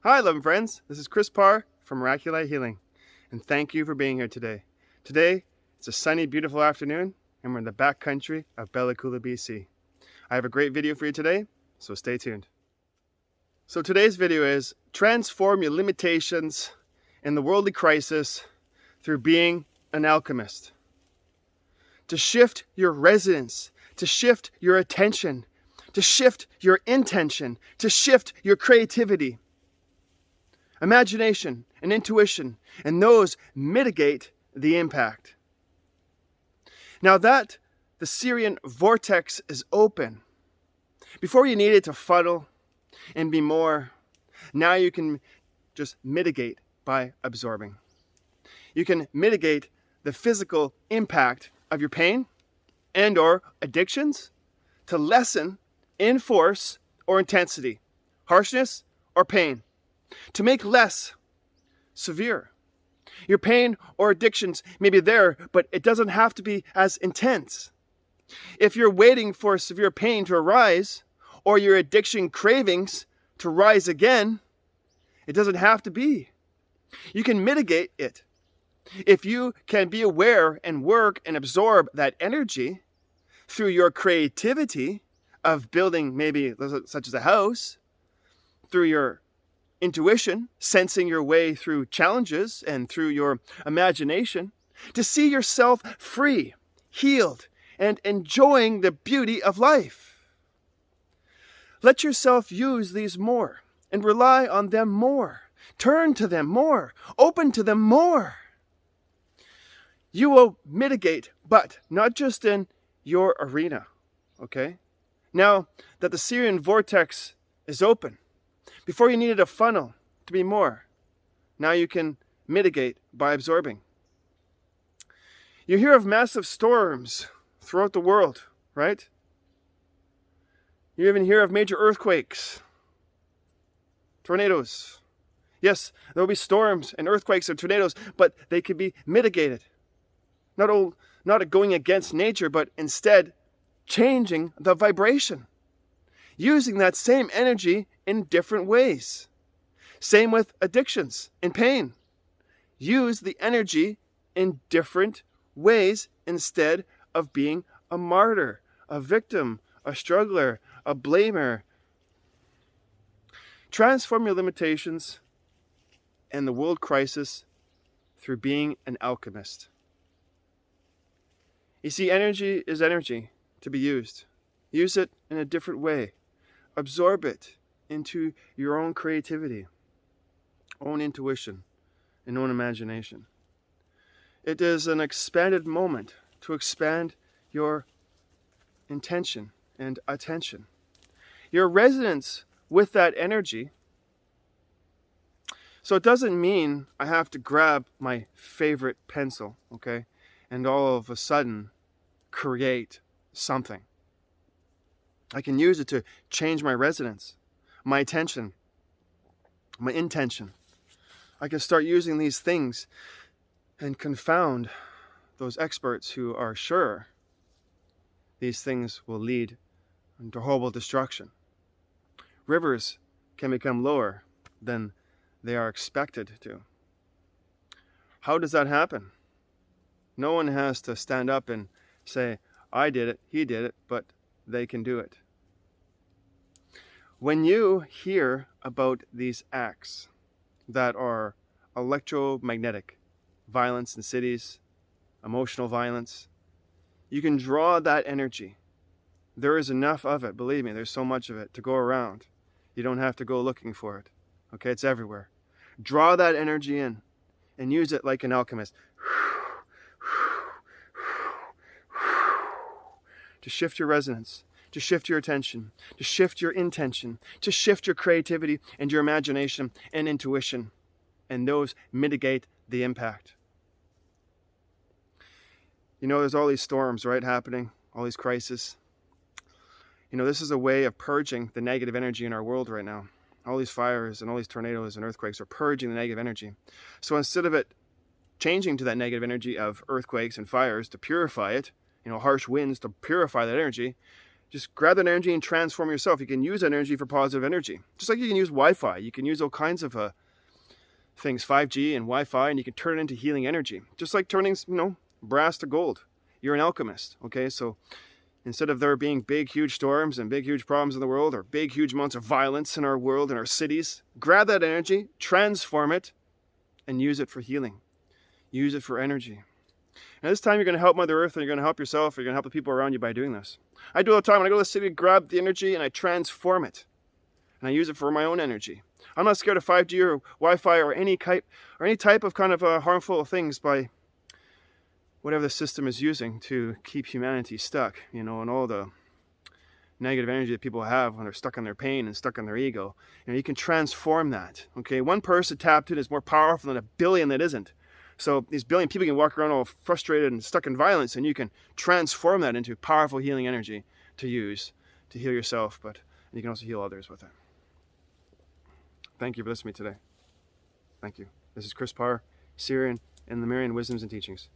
Hi, loving friends. This is Chris Parr from Miraculite Healing, and thank you for being here today. Today, it's a sunny, beautiful afternoon, and we're in the back country of Bella Coola, BC. I have a great video for you today, so stay tuned. So today's video is transform your limitations in the worldly crisis through being an alchemist. To shift your resonance, to shift your attention, to shift your intention, to shift your creativity. Imagination and intuition, and those mitigate the impact. Now that the Sirian vortex is open, before you needed to funnel and be more, now you can just mitigate by absorbing. You can mitigate the physical impact of your pain and or addictions to lessen in force or intensity, harshness or pain, to make less severe. Your pain or addictions may be there, but it doesn't have to be as intense. If you're waiting for severe pain to arise, or your addiction cravings to rise again, it doesn't have to be. You can mitigate it. If you can be aware and work and absorb that energy through your creativity of building maybe such as a house, through your intuition, sensing your way through challenges and through your imagination, to see yourself free, healed, and enjoying the beauty of life. Let yourself use these more and rely on them more. Turn to them more. Open to them more. You will mitigate, but not just in your arena, okay? Now that the Sirian vortex is open, before you needed a funnel to be more, now you can mitigate by absorbing. You hear of massive storms throughout the world, right? You even hear of major earthquakes, tornadoes. Yes, there will be storms and earthquakes and tornadoes, but they can be mitigated. Not going against nature, but instead changing the vibration. Using that same energy in different ways. Same with addictions and pain. Use the energy in different ways instead of being a martyr, a victim, a struggler, a blamer. Transform your limitations and the world crisis through being an alchemist. You see, energy is energy to be used. Use it in a different way. Absorb it into your own creativity, own intuition, and own imagination. It is an expanded moment to expand your intention and attention. Your resonance with that energy. So it doesn't mean I have to grab my favorite pencil, okay, and all of a sudden create something. I can use it to change my resonance, my attention, my intention. I can start using these things and confound those experts who are sure these things will lead to horrible destruction. Rivers can become lower than they are expected to. How does that happen? No one has to stand up and say, I did it, he did it, but they can do it. When you hear about these acts that are electromagnetic, violence in cities, emotional violence, you can draw that energy. There is enough of it, believe me, there's so much of it to go around. You don't have to go looking for it. Okay, it's everywhere. Draw that energy in and use it like an alchemist. To shift your resonance, to shift your attention, to shift your intention, to shift your creativity and your imagination and intuition. And those mitigate the impact. You know, there's all these storms, right, happening, all these crises. You know, this is a way of purging the negative energy in our world right now. All these fires and all these tornadoes and earthquakes are purging the negative energy. So instead of it changing to that negative energy of earthquakes and fires to purify it, you know, harsh winds to purify that energy, just grab that energy and transform yourself. You can use that energy for positive energy. Just like you can use Wi-Fi. You can use all kinds of things, 5G and Wi-Fi, and you can turn it into healing energy. Just like turning, brass to gold. You're an alchemist, okay? So instead of there being big, huge storms and big, huge problems in the world, or big, huge amounts of violence in our world, in our cities, grab that energy, transform it, and use it for healing. Use it for energy. And this time you're going to help Mother Earth, and you're going to help yourself, and you're going to help the people around you by doing this. I do all the time. When I go to the city, I grab the energy and I transform it. And I use it for my own energy. I'm not scared of 5G or Wi-Fi or any type of kind of harmful things by whatever the system is using to keep humanity stuck, and all the negative energy that people have when they're stuck in their pain and stuck in their ego. You can transform that, okay? One person tapped in is more powerful than a billion that isn't. So these billion people can walk around all frustrated and stuck in violence, and you can transform that into powerful healing energy to use to heal yourself, and you can also heal others with it. Thank you for listening to me today. Thank you. This is Chris Parr, Sirian, and the Marian Wisdoms and Teachings.